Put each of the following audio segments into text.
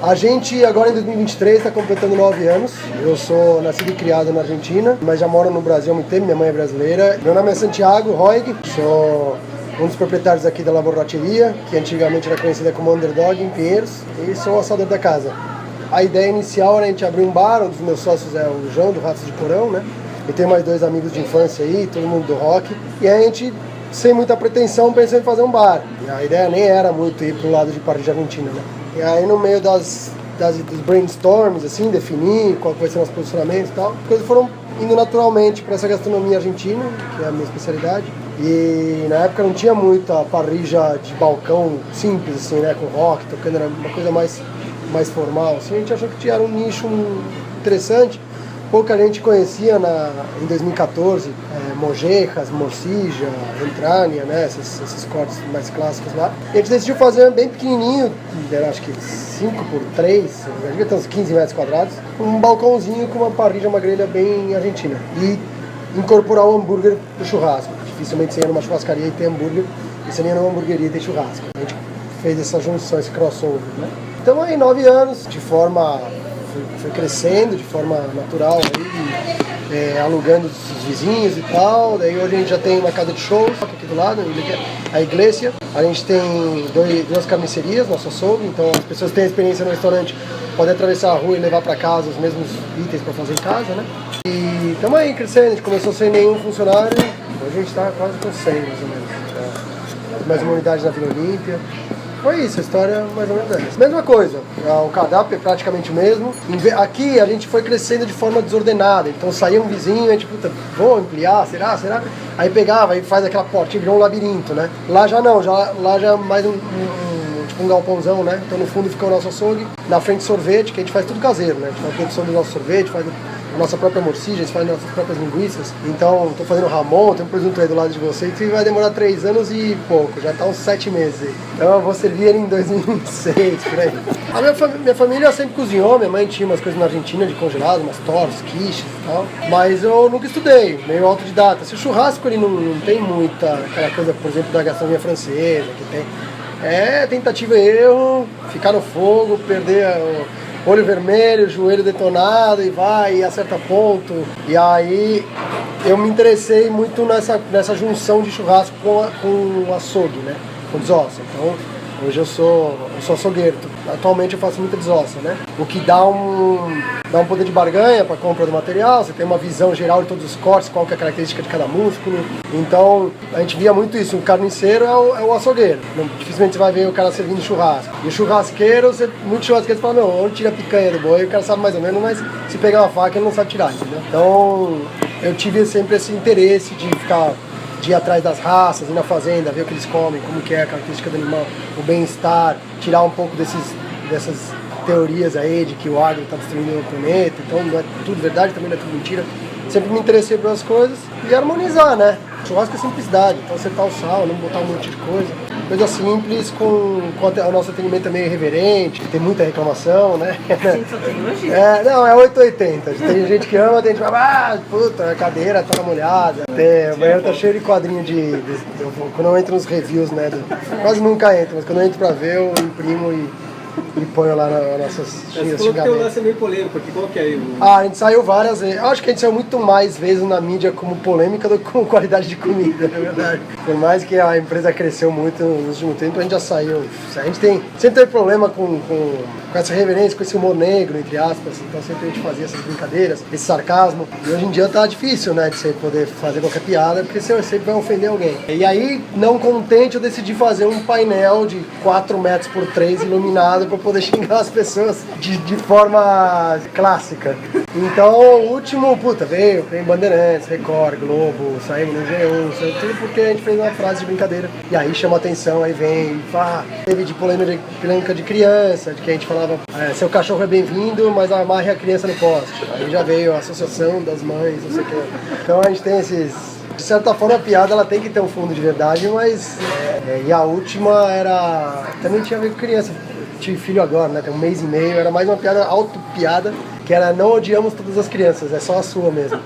A gente agora em 2023 está completando 9 anos. Eu sou nascido e criado na Argentina, mas já moro no Brasil há muito tempo, minha mãe é brasileira. Meu nome é Santiago Roig, sou um dos proprietários aqui da La Borracheria, que antigamente era conhecida como Underdog em Pinheiros, e sou o assador da casa. A ideia inicial era a gente abrir um bar, um dos meus sócios é o João, do Ratos de Porão, né? E tem mais 2 amigos de infância aí, todo mundo do rock. E a gente, sem muita pretensão, pensou em fazer um bar. E a ideia nem era muito ir pro lado de parrilla argentina, né? E aí no meio dos brainstorms, assim, definir qual vai ser o nosso posicionamento e tal, as coisas foram indo naturalmente para essa gastronomia argentina, que é a minha especialidade. E na época não tinha muita parrilla de balcão simples, assim, né, com rock, tocando, era uma coisa mais formal, assim. A gente achou que tinha um nicho interessante. Pouca gente conhecia em 2014, mojejas, morcilla, entrânia, né, esses cortes mais clássicos lá. E a gente decidiu fazer bem pequenininho, era acho que 5x3, devia ter uns 15 metros quadrados, um balcãozinho com uma parrilla, uma grelha bem argentina. E incorporar o hambúrguer pro churrasco. Dificilmente você ia numa churrascaria e tem hambúrguer, e você ia numa hamburgueria e tem churrasco. A gente fez essa junção, esse crossover, né? Então aí 9 anos, foi crescendo de forma natural, aí, alugando os vizinhos e tal. Daí hoje a gente já tem uma casa de shows aqui do lado, a igreja. A gente tem 2 carnicerias, nosso açougue, então as pessoas que têm experiência no restaurante podem atravessar a rua e levar para casa os mesmos itens para fazer em casa, né? E estamos aí crescendo, a gente começou sem nenhum funcionário, hoje a gente está quase com 100 mais ou menos. Mais uma unidade na Vila Olímpia. Foi isso, a história mais ou menos essa. Mesma coisa, o cardápio é praticamente o mesmo. Aqui a gente foi crescendo de forma desordenada, então saía um vizinho, a gente, puta, vou ampliar, será? Aí pegava e faz aquela portinha, virou um labirinto, né? Lá já não, lá já é mais tipo um galpãozão, né? Então no fundo fica o nosso açougue, na frente sorvete, que a gente faz tudo caseiro, né? A gente faz a produção do nosso sorvete, faz a nossa própria morcilla, a gente faz nossas próprias linguiças. Então, estou fazendo Ramon, tem um presunto aí do lado de vocês, que vai demorar 3 anos e pouco, já está uns 7 meses aí. Então eu vou servir ele em 2026, por aí. A minha família sempre cozinhou, minha mãe tinha umas coisas na Argentina de congelado, umas tortas, quiches e tal, mas eu nunca estudei, meio autodidata. Se o churrasco ele não tem muita, aquela coisa, por exemplo, da gastronomia francesa, que tem... É tentativa e erro, ficar no fogo, perder o olho vermelho, joelho detonado e acerta ponto. E aí eu me interessei muito nessa junção de churrasco com o açougue, né? Com desossa. Então hoje eu sou açougueiro. Atualmente eu faço muita desossa, né? O que dá um poder de barganha para compra do material, você tem uma visão geral de todos os cortes, qual que é a característica de cada músculo. Então a gente via muito isso, o carniceiro é o açougueiro. Dificilmente você vai ver o cara servindo churrasco. E o churrasqueiro, muitos churrasqueiros falam, meu, onde tira a picanha do boi, o cara sabe mais ou menos, mas se pegar uma faca ele não sabe tirar, entendeu? Então eu tive sempre esse interesse de ir atrás das raças, ir na fazenda, ver o que eles comem, como que é a característica do animal, o bem-estar, tirar um pouco dessas teorias aí de que o agro está destruindo o planeta, então não é tudo verdade, também não é tudo mentira. Sempre me interessei pelas coisas e harmonizar, né? Churrasco é simplicidade, então acertar o sal, não botar um monte de coisa. Coisa simples, com o nosso atendimento é meio irreverente, tem muita reclamação, né? Sim, só tem elogio. Não, é 880. Tem gente que ama, tem gente que fala, puta, a cadeira tá molhada. O banheiro tá cheio de quadrinho quando eu entro nos reviews, né? Quase nunca entro, mas quando eu entro pra ver, eu imprimo e ponho lá nas nossas xingamentos. Você falou que tem um lance meio polêmico, porque qual que é aí? A gente saiu várias vezes. Eu acho que a gente saiu muito mais vezes na mídia como polêmica do que com qualidade de comida, na verdade. Por mais que a empresa cresceu muito no último tempo, a gente já saiu. A gente sempre teve problema com essa reverência, com esse humor negro, entre aspas. Então sempre a gente fazia essas brincadeiras, esse sarcasmo. E hoje em dia tá difícil, né, de você poder fazer qualquer piada, porque você sempre vai ofender alguém. E aí, não contente, eu decidi fazer um painel de 4 metros por 3 iluminado para poder xingar as pessoas de forma clássica. Então, o último, veio Bandeirantes, Record, Globo, saímos no G1, saiu tudo porque a gente fez uma frase de brincadeira. E aí chama atenção, aí vem, teve de polêmica de criança, de que a gente falava, seu cachorro é bem-vindo, mas amarre a criança no poste. Aí já veio a associação das mães, não sei o que. Então a gente tem esses... De certa forma a piada ela tem que ter um fundo de verdade, mas... e a última era... Também tinha a ver com criança. Tive filho agora, né? Tem 1 mês e meio, era mais uma piada, auto-piada. que era Não Odiamos Todas as Crianças, é só a sua mesmo.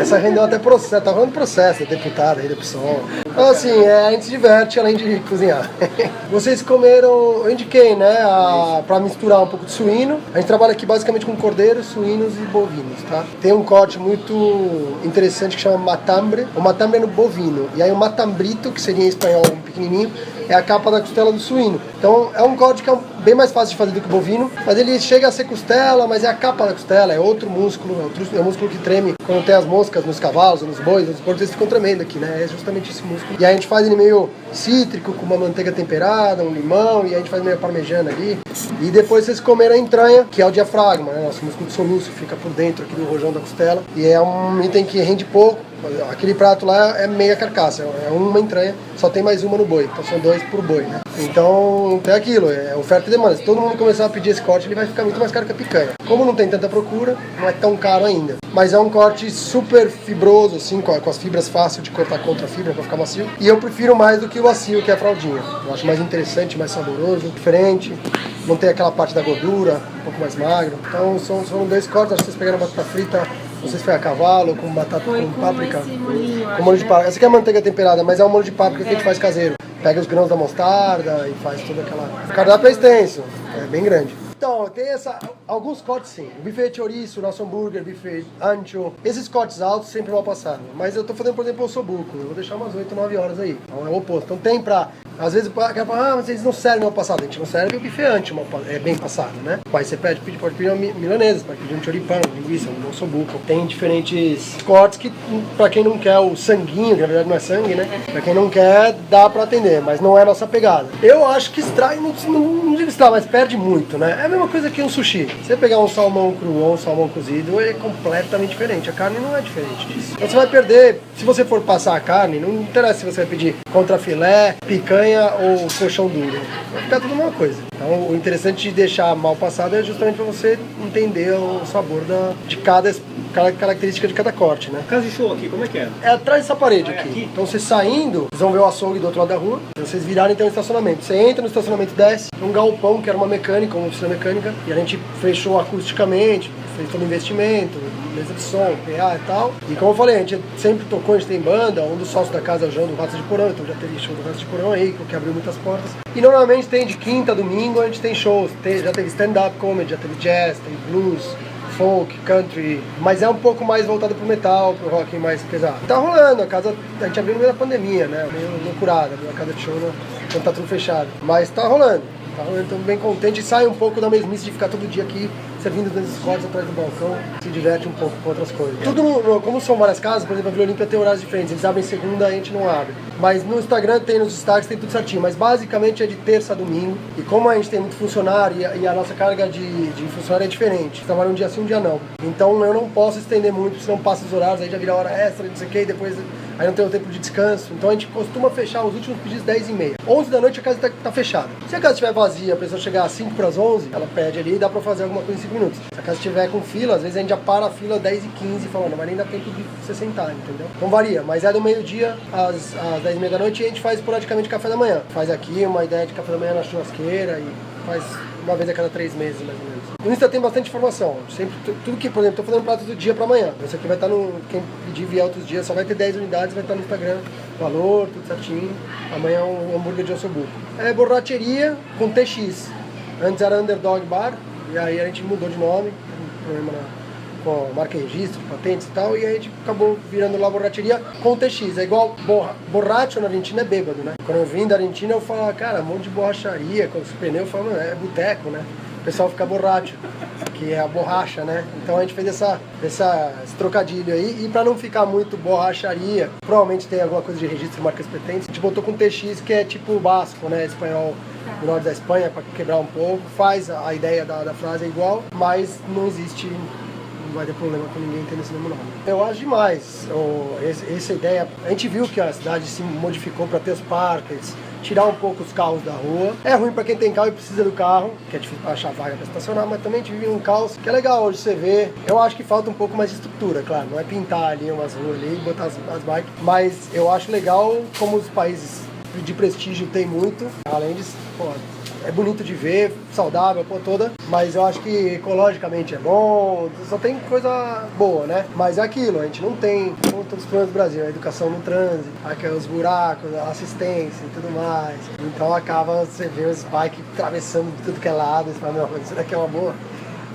Essa rendeu até processo, tá rolando processo, é deputada, rede PSOL. Então assim, a gente se diverte além de cozinhar. Vocês comeram, eu indiquei, né, pra misturar um pouco de suíno. A gente trabalha aqui basicamente com cordeiros, suínos e bovinos, tá? Tem um corte muito interessante que chama matambre. O matambre é no bovino. E aí o matambrito, que seria em espanhol um pequenininho, é a capa da costela do suíno. Então é um corte que é bem mais fácil de fazer do que o bovino, mas ele chega a ser costela, mas é a capa da costela, é outro músculo, é o músculo que treme quando tem as moscas nos cavalos, nos bois, nos porcos, eles ficam tremendo aqui, né? É justamente esse músculo. E aí a gente faz ele meio cítrico, com uma manteiga temperada, um limão, e aí a gente faz meio parmegiana ali. E depois vocês comeram a entranha, que é o diafragma, né? Nosso músculo de soluço fica por dentro aqui do rojão da costela. E é um item que rende pouco. Aquele prato lá é meia carcaça, é uma entranha, só tem mais uma no boi, então são 2 por boi, né? Então é aquilo, é oferta e demanda. Se todo mundo começar a pedir esse corte, ele vai ficar muito mais caro que a picanha. Como não tem tanta procura, não é tão caro ainda. Mas é um corte super fibroso, assim, com as fibras fácil de cortar contra a fibra para ficar macio. E eu prefiro mais do que o macio, que é a fraldinha. Eu acho mais interessante, mais saboroso, diferente. Não tem aquela parte da gordura, um pouco mais magro. Então são 2 cortes, acho que vocês pegaram batata frita. Não sei se foi a cavalo, com batata, com páprica. Com molho de páprica. Essa aqui é a manteiga temperada, mas é um molho de páprica que a gente faz caseiro. Pega os grãos da mostarda e faz toda aquela... O cardápio é extenso, é bem grande. Então, tem alguns cortes sim. O buffet de chouriço, nosso hambúrguer, buffet ancho. Esses cortes altos sempre mal passaram. Mas eu tô fazendo, por exemplo, o ossobuco. Eu vou deixar umas 8, 9 horas aí. Então é o oposto. Então tem pra... Às vezes o cara fala, mas eles não servem mal passado. A gente não serve o buffet ancho, é bem passado, né? Mas você pode pedir uma milanesa, pode pedir um choripão, linguiça, um ossobuco. Tem diferentes cortes que, pra quem não quer o sanguinho, que na verdade não é sangue, né? Pra quem não quer, dá pra atender, mas não é a nossa pegada. Eu acho que extrai, não digo extrai, mas perde muito, né? É a mesma coisa que um sushi. Se você pegar um salmão cru ou um salmão cozido, é completamente diferente. A carne não é diferente disso. Então você vai perder, se você for passar a carne, não interessa se você vai pedir contrafilé, picanha ou colchão duro. Vai ficar tudo a mesma coisa. Então o interessante de deixar mal passado é justamente para você entender o sabor de cada característica de cada corte, né? Casa de show aqui, como é que é? É atrás dessa parede aqui. Então você saindo, vocês vão ver o açougue do outro lado da rua. Se vocês virarem, tem um estacionamento. Você entra no estacionamento, desce, um galpão que era uma mecânica, uma oficina mecânica, e a gente fechou acusticamente, fez todo o investimento, mesa de som, PA e tal. E como eu falei, a gente sempre tocou, a gente tem banda, um dos sócios da casa é o João do Ratos de Porão, então já teve show do Ratos de Porão aí, que abriu muitas portas. E normalmente tem de quinta a domingo, a gente tem shows, já teve stand-up comedy, já teve jazz, teve blues, folk, country, mas é um pouco mais voltado pro metal, pro rock mais pesado. Tá rolando, a gente abriu no meio da pandemia, né, meio loucurada, a casa de show, então tá tudo fechado. Mas tá rolando, tô bem contente e sai um pouco da mesmice de ficar todo dia aqui servindo desses cortes atrás do balcão, se diverte um pouco com outras coisas. Tudo, como são várias casas, por exemplo, a Vila Olímpia tem horários diferentes, eles abrem segunda, a gente não abre. Mas no Instagram tem, nos destaques tem tudo certinho, mas basicamente é de terça a domingo. E como a gente tem muito funcionário e a nossa carga de funcionário é diferente, trabalha um dia sim, um dia não. Então eu não posso estender muito, senão passa os horários, aí já vira hora extra, não sei o que, e depois aí não tem o tempo de descanso. Então a gente costuma fechar os últimos pedidos 10h30. 11 da noite a casa tá fechada. Se a casa estiver vazia, a pessoa chegar às 5 para as 11, ela pede ali e dá para fazer alguma coisa em 5 minutos. Se a casa estiver com fila, às vezes a gente já para a fila 10h15 falando, não vai nem dar tempo de você sentar, entendeu? Então varia, mas é do meio-dia às 10h30 da noite e a gente faz esporadicamente café da manhã. Faz aqui uma ideia de café da manhã na churrasqueira e faz uma vez a cada 3 meses, mais ou menos. No Insta tem bastante informação. Sempre, tudo que, por exemplo, estou fazendo prato do dia para amanhã. Esse aqui vai estar no... Quem pedir vier outros dias, só vai ter 10 unidades, vai estar no Instagram. Valor, tudo certinho. Amanhã é um hambúrguer de ossobuco. É borracheria com TX. Antes era Underdog Bar, e aí a gente mudou de nome. Um problema com marca e registro, patentes e tal, e aí a gente acabou virando lá borracheria com TX. É igual borracho na Argentina é bêbado, né? Quando eu vim da Argentina eu falava, cara, um monte de borracharia, quando eu pneu eu falava, é boteco, né? O pessoal fica borracho, que é a borracha, né? Então a gente fez esse trocadilho aí, e pra não ficar muito borracharia, provavelmente tem alguma coisa de registro de marcas patentes, a gente botou com TX, que é tipo basco, né? Espanhol do norte da Espanha, pra quebrar um pouco, faz a ideia da frase é igual, mas não existe... Não vai ter problema com ninguém tendo esse mesmo nome. Eu acho demais essa ideia. A gente viu que a cidade se modificou para ter os parques, tirar um pouco os carros da rua. É ruim para quem tem carro e precisa do carro, que é difícil para achar vaga para estacionar, mas também a gente vive um caos que é legal hoje você vê. Eu acho que falta um pouco mais de estrutura, claro. Não é pintar ali umas ruas ali e botar as bikes, mas eu acho legal como os países de prestígio tem muito, além de... Pô, é bonito de ver, saudável, a porra toda, mas eu acho que ecologicamente é bom, só tem coisa boa, né? Mas é aquilo, a gente não tem, como todos os problemas do Brasil, a educação no trânsito, os buracos, a assistência e tudo mais. Então acaba, você vê os bikes atravessando de tudo que é lado, você fala, meu, isso daqui é uma boa.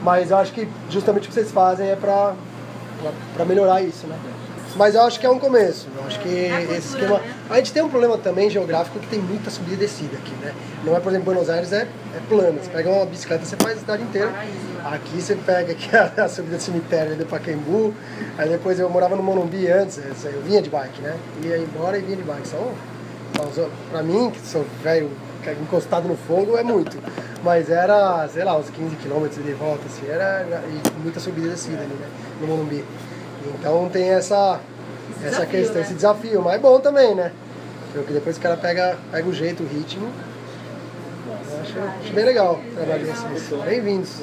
Mas eu acho que justamente o que vocês fazem é pra melhorar isso, né? Mas eu acho que é um começo. Eu acho que esse esquema... Né? A gente tem um problema também geográfico que tem muita subida e descida aqui, né? Não é, por exemplo, Buenos Aires é plano. Você pega uma bicicleta, você faz a cidade inteira. Aqui você pega aqui a subida do cemitério de Pacaembu. Aí depois eu morava no Morumbi antes, eu vinha de bike, né? Ia embora e vinha de bike. Pra mim, que sou velho, encostado no fogo, é muito. Mas era, sei lá, uns 15 km de volta, assim, e muita subida e descida ali, né? No Morumbi. Então tem essa questão, né? Esse desafio, mas é bom também, né? Porque depois o cara pega o jeito, o ritmo. Eu acho bem legal trabalhar assim. Bem-vindos.